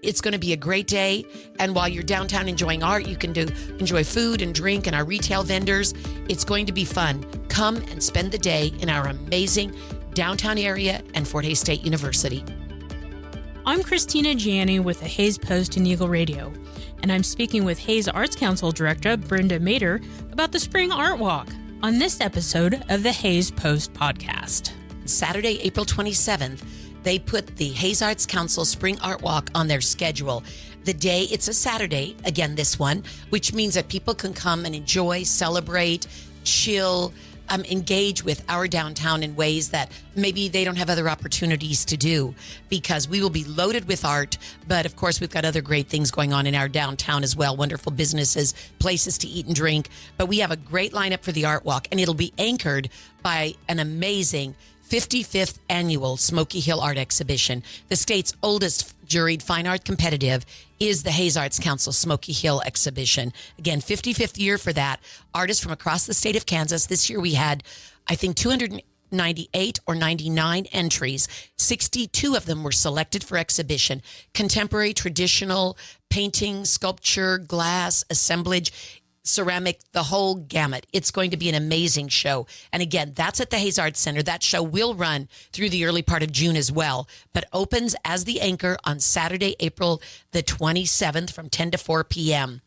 It's going to be a great day. And while you're downtown enjoying art, you can enjoy food and drink and our retail vendors. It's going to be fun. Come and spend the day in our amazing downtown area and Fort Hays State University. I'm Cristina Janney with the Hays Post and Eagle Radio, and I'm speaking with Hays Arts Council Director Brenda Meder about the Spring Art Walk on this episode of the Hays Post podcast. Saturday, April 27th, they put the Hays Arts Council Spring Art Walk on their schedule. The day, it's a Saturday, again this one, which means that people can come and enjoy, celebrate, chill, engage with our downtown in ways that maybe they don't have other opportunities to do, because we will be loaded with art. But of course, we've got other great things going on in our downtown as well. Wonderful businesses, places to eat and drink. But we have a great lineup for the Art Walk, and it'll be anchored by an amazing 55th annual Smoky Hill Art Exhibition. The state's oldest juried fine art competitive is the Hays Arts Council Smoky Hill Exhibition. Again, 55th year for that. Artists from across the state of Kansas. This year we had, I think, 298 or 99 entries. 62 of them were selected for exhibition. Contemporary, traditional, painting, sculpture, glass, assemblage, ceramic, the whole gamut. It's going to be an amazing show. And again, that's at the Hays Arts Center. That show will run through the early part of June as well, but opens as the anchor on Saturday, April the 27th from 10 to 4 p.m.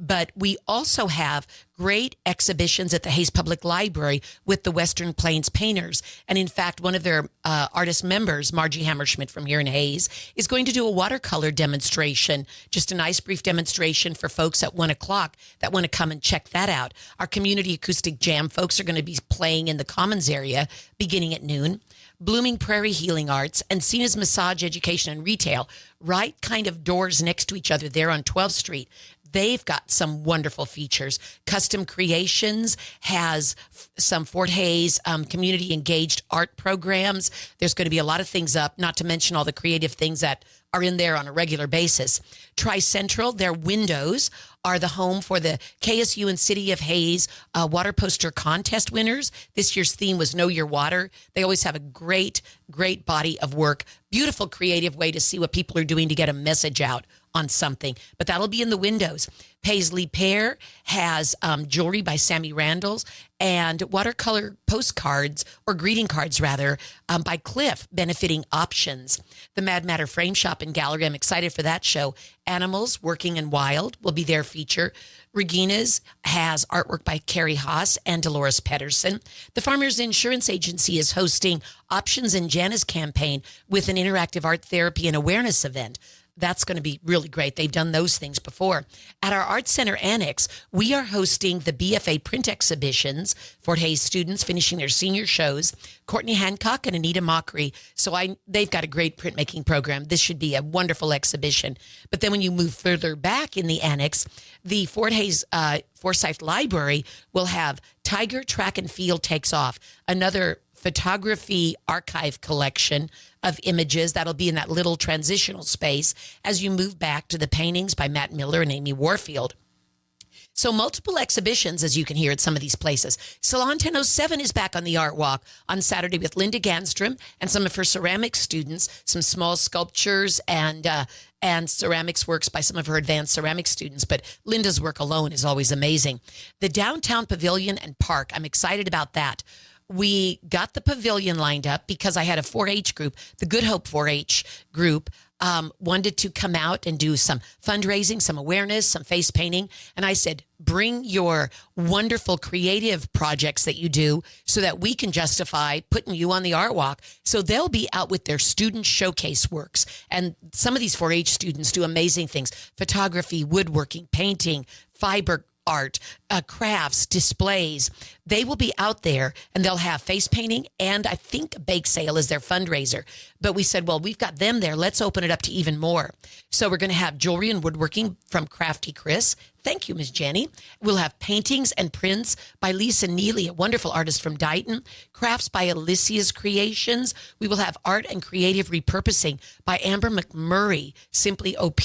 But we also have great exhibitions at the Hays Public Library with the Western Plains Painters. And in fact, one of their artist members, Margie Hammerschmidt from here in Hays, is going to do a watercolor demonstration, just a nice brief demonstration for folks at 1 o'clock that want to come and check that out. Our community acoustic jam folks are going to be playing in the Commons area beginning at noon. Blooming Prairie Healing Arts and Cena's Massage Education and Retail, right kind of doors next to each other there on 12th Street. They've got some wonderful features. Custom Creations has some Fort Hays community engaged art programs. There's going to be a lot of things up, not to mention all the creative things that are in there on a regular basis. Tri-Central, their windows are the home for the KSU and City of Hays water poster contest winners. This year's theme was Know Your Water. They always have a great, great body of work. Beautiful, creative way to see what people are doing to get a message out on something, but that'll be in the windows. Paisley Pear has jewelry by Sammy Randalls and watercolor postcards, or greeting cards rather, by Cliff, benefiting Options. The Mad Matter Frame Shop and Gallery, I'm excited for that show. Animals Working and Wild will be their feature. Regina's has artwork by Carrie Haas and Dolores Pedersen. The Farmers Insurance Agency is hosting Options and Jana's campaign with an interactive art therapy and awareness event. That's going to be really great. They've done those things before. At our Art Center Annex, we are hosting the BFA print exhibitions. Fort Hays students finishing their senior shows. Courtney Hancock and Anita Mockery. They've got a great printmaking program. This should be a wonderful exhibition. But then when you move further back in the annex, the Fort Hays Forsyth Library will have Tiger Track and Field Takes Off, another photography archive collection of images that'll be in that little transitional space as you move back to the paintings by Matt Miller and Amy Warfield. So multiple exhibitions, as you can hear at some of these places. Salon 1007 is back on the Art Walk on Saturday with Linda Ganstrom and some of her ceramics students, some small sculptures and ceramics works by some of her advanced ceramics students. But Linda's work alone is always amazing. The Downtown Pavilion and Park, I'm excited about that. We got the pavilion lined up because I had a 4-H group, the Good Hope 4-H group, wanted to come out and do some fundraising, some awareness, some face painting. And I said, bring your wonderful creative projects that you do so that we can justify putting you on the Art Walk. So they'll be out with their student showcase works. And some of these 4-H students do amazing things: photography, woodworking, painting, fiber art, crafts, displays. They will be out there and they'll have face painting and I think a bake sale is their fundraiser. But we said, well, we've got them there. Let's open it up to even more. So we're going to have jewelry and woodworking from Crafty Chris. Thank you, Ms. Jenny. We'll have paintings and prints by Lisa Neely, a wonderful artist from Dighton. Crafts by Alicia's Creations. We will have art and creative repurposing by Amber McMurray, Simply OP.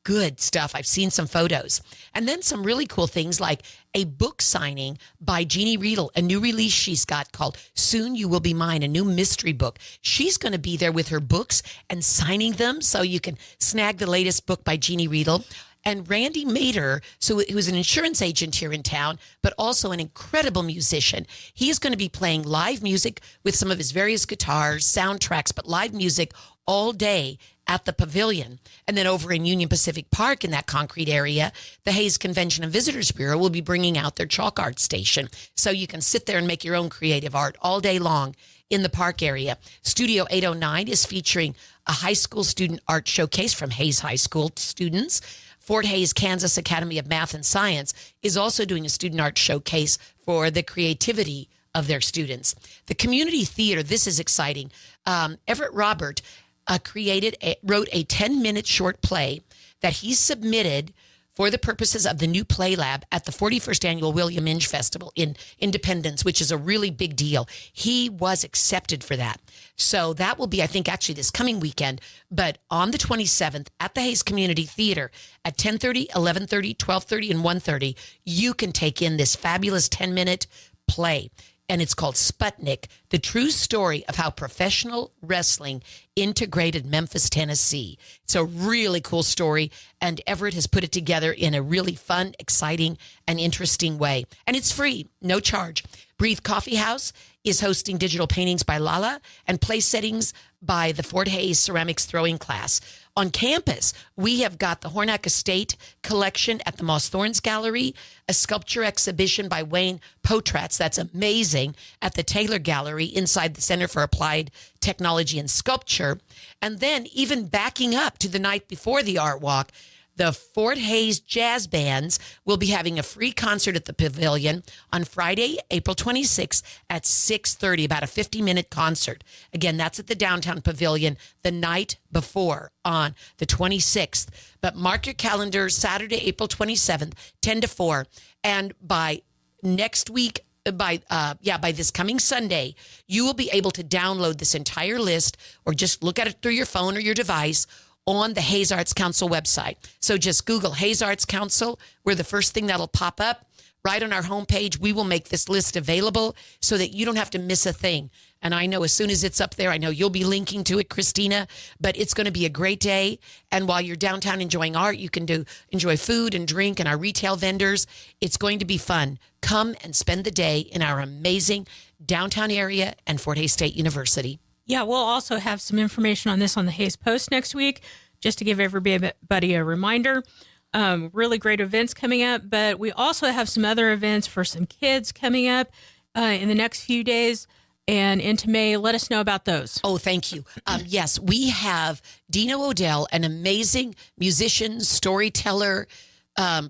good stuff. I've seen some photos. And then some really cool things like a book signing by Jeannie Riedel, a new release she's got called Soon You Will Be Mine, a new mystery book. She's going to be there with her books and signing them so you can snag the latest book by Jeannie Riedel. And Randy Mader, who's an insurance agent here in town, but also an incredible musician. He is going to be playing live music with some of his various guitars, soundtracks, but live music all day at the Pavilion. And then over in Union Pacific Park in that concrete area, the Hayes Convention and Visitors Bureau will be bringing out their chalk art station. So you can sit there and make your own creative art all day long in the park area. Studio 809 is featuring a high school student art showcase from Hayes High School students. Fort Hays, Kansas Academy of Math and Science is also doing a student art showcase for the creativity of their students. The community theater, this is exciting. Everett Robert wrote a 10-minute short play that he submitted for the purposes of the new Play Lab at the 41st Annual William Inge Festival in Independence, which is a really big deal. He was accepted for that. So that will be, I think, actually this coming weekend, but on the 27th at the Hayes Community Theater at 10:30, 11:30, 12:30, and 1:30, you can take in this fabulous 10-minute play. And it's called Sputnik, the true story of how professional wrestling integrated Memphis, Tennessee. It's a really cool story, and Everett has put it together in a really fun, exciting, and interesting way. And it's free, no charge. Breathe Coffee House is hosting digital paintings by Lala and place settings by the Fort Hays Ceramics Throwing Class. On campus, we have got the Hornack Estate collection at the Moss Thorns Gallery, a sculpture exhibition by Wayne Potratz, that's amazing, at the Taylor Gallery inside the Center for Applied Technology and Sculpture. And then even backing up to the night before the Art Walk, the Fort Hays Jazz Bands will be having a free concert at the Pavilion on Friday, April 26th at 6:30, about a 50-minute concert. Again, that's at the Downtown Pavilion the night before on the 26th. But mark your calendar, Saturday, April 27th, 10 to 4. And by next week, by this coming Sunday, you will be able to download this entire list or just look at it through your phone or your device on the Hayes Arts Council website. So just Google Hayes Arts Council. We're the first thing that'll pop up. Right on our homepage, we will make this list available so that you don't have to miss a thing. And I know as soon as it's up there, I know you'll be linking to it, Christina, but it's going to be a great day. And while you're downtown enjoying art, you can enjoy food and drink and our retail vendors. It's going to be fun. Come and spend the day in our amazing downtown area and Fort Hays State University. Yeah, we'll also have some information on this on the Hayes Post next week, just to give everybody a reminder. Really great events coming up, but we also have some other events for some kids coming up in the next few days and into May. Let us know about those. Oh, thank you. Yes, we have Dino Odell, an amazing musician, storyteller,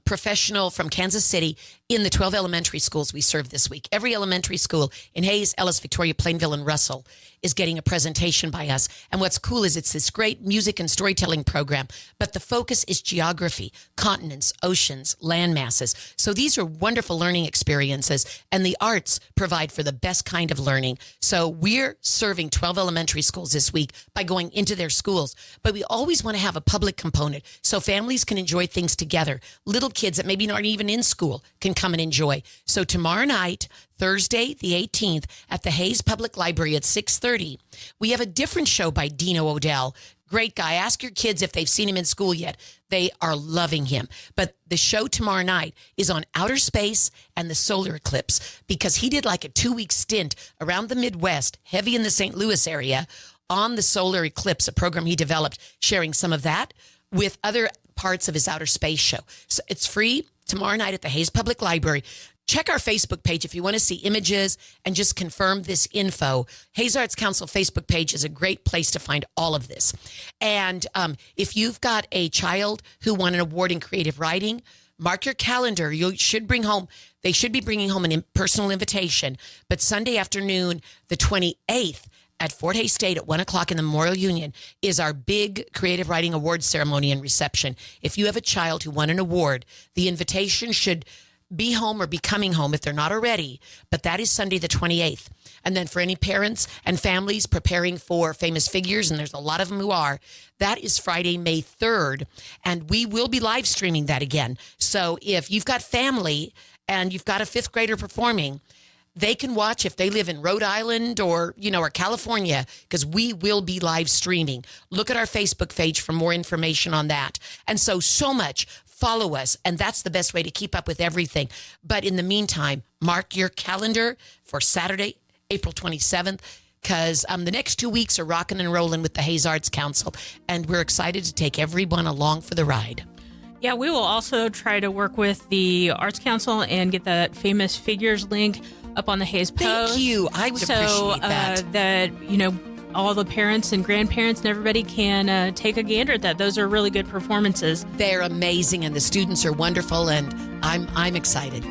professional from Kansas City in the 12 elementary schools we serve this week. Every elementary school in Hayes, Ellis, Victoria, Plainville, and Russell is getting a presentation by us. And what's cool is it's this great music and storytelling program, but the focus is geography, continents, oceans, land masses. So these are wonderful learning experiences, and the arts provide for the best kind of learning. So we're serving 12 elementary schools this week by going into their schools, but we always want to have a public component so families can enjoy things together. Little kids that maybe aren't even in school can come and enjoy. So tomorrow night, Thursday, the 18th, at the Hayes Public Library at 6:30, we have a different show by Dino Odell. Great guy. Ask your kids if they've seen him in school yet. They are loving him. But the show tomorrow night is on outer space and the solar eclipse, because he did like a 2-week stint around the Midwest, heavy in the St. Louis area, on the solar eclipse, a program he developed, sharing some of that with other parts of his outer space show. So it's free tomorrow night at the Hayes Public Library. Check our Facebook page if you want to see images and just confirm this info. Hayes Arts Council Facebook page is a great place to find all of this. And if you've got a child who won an award in creative writing, mark your calendar. They should be bringing home a personal invitation. But Sunday afternoon, the 28th, at Fort Hays State at 1 o'clock in the Memorial Union is our big Creative Writing Awards ceremony and reception. If you have a child who won an award, the invitation should be home or be coming home if they're not already, but that is Sunday the 28th. And then for any parents and families preparing for Famous Figures, and there's a lot of them who are, that is Friday, May 3rd. And we will be live streaming that again. So if you've got family and you've got a fifth grader performing, they can watch if they live in Rhode Island or California, because we will be live streaming. Look at our Facebook page for more information on that. And so much. Follow us, and that's the best way to keep up with everything. But in the meantime, mark your calendar for Saturday, April 27th, because the next 2 weeks are rocking and rolling with the Hayes Arts Council, and we're excited to take everyone along for the ride. Yeah, we will also try to work with the Arts Council and get that Famous Figures link up on the Hayes Post. Thank you. I would appreciate that. That, all the parents and grandparents and everybody can take a gander at that. Those are really good performances. They're amazing, and the students are wonderful, and I'm excited.